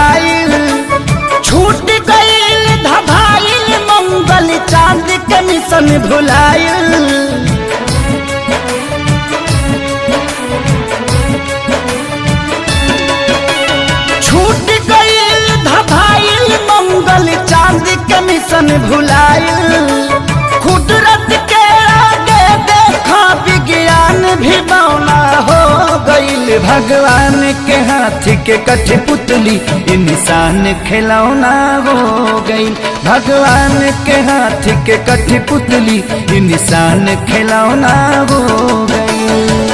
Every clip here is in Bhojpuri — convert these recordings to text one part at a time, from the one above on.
भुलाइल, छूट गईल धभाइल मंगल चांद के मिशन भुलाइल। छूट गईल धभाइल मंगल चांद के मिशन भुलाइल। कुदरत के आगे देखा विज्ञान भी बौना हो गईल। भगवान के हाथ के कठपुतली इंसान खिलौना हो गईल। भगवान के हाथ के कठपुतली इंसान खिलौना हो गईल।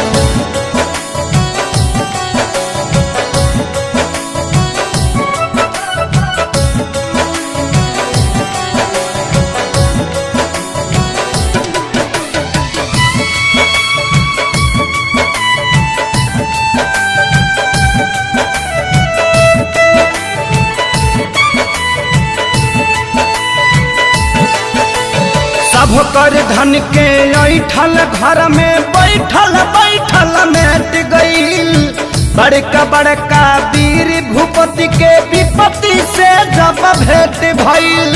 सब कर धन के ऐठल घर में बैठल बैठल मेट गईल। बड़का बड़का वीर भूपति के विपत्ति से जब भेंट भइल।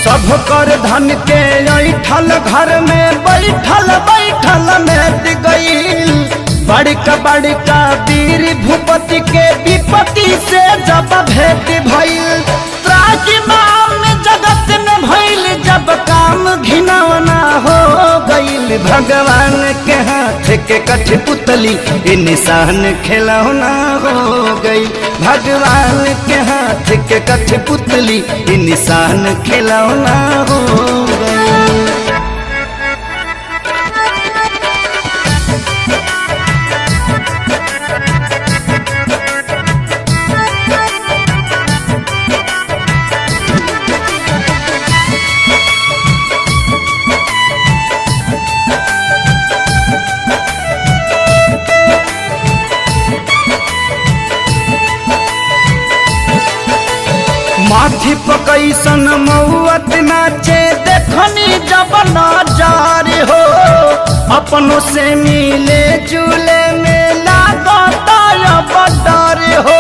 सब कर धन के ऐठल घर में बैठल बैठल मेट गईल। बड़का बड़का वीर भूपति के विपत्ति से जब भेंट भइल। त्राजिमाम जगत में भइल जब काम घिनौना हो गईल। भगवान के हाथ के कठपुतली इंसान खिलौना हो गईल। भगवान के हाथ के कठपुतली इंसान खिलौना हो गईल। माथी पकैसन मौत नाचे देखनी जब नजार हो। अपनों से मिले जुले में लागता अब डर हो।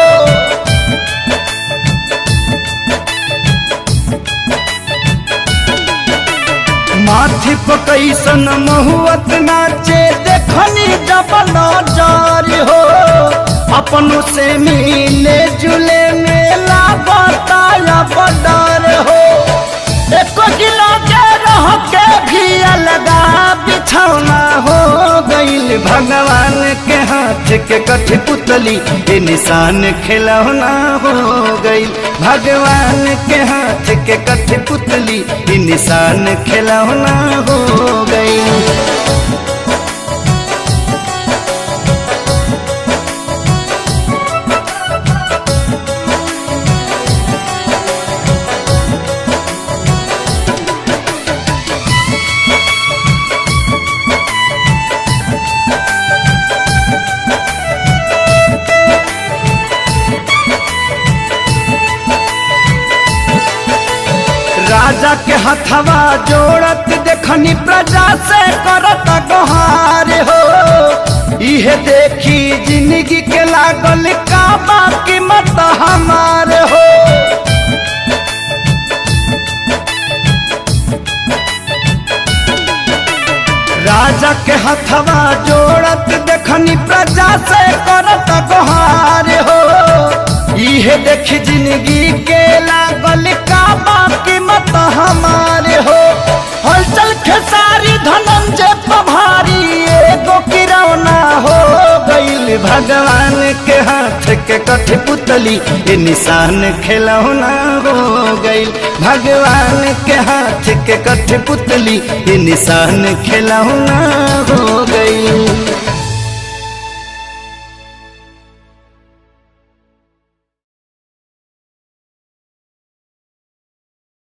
माथी पकैसन महुअत नाचे देखनी जब नजार हो। अपनों से मिले जुले में लागता अब डर हो। एक किलो के रह के भी अलगा बिछौना हो गईल। भगवान के हाथ के कठपुतली इंसान खिलौना हो गईल। भगवान के हाथ के कठपुतली इंसान खिलौना हो गईल। राजा के हथवा जोड़त देखनी प्रजा से करत गोहार हो। इहे देखी जिंदगी के लागल का बाकी मत हमार हो। राजा के हथवा जोड़त देखनी प्रजा से करत गोहार हो। इहे देखी जिंदगी के लागल का बाकी मत हमारे हो। हलचल खेसारी धनंजय पभारी एगो किरौना हो गईल। भगवान के हाथ के कठपुतली इंसान खिलौना हो गईल। भगवान के हाथ के कठपुतली इंसान खिलौना हो गईल।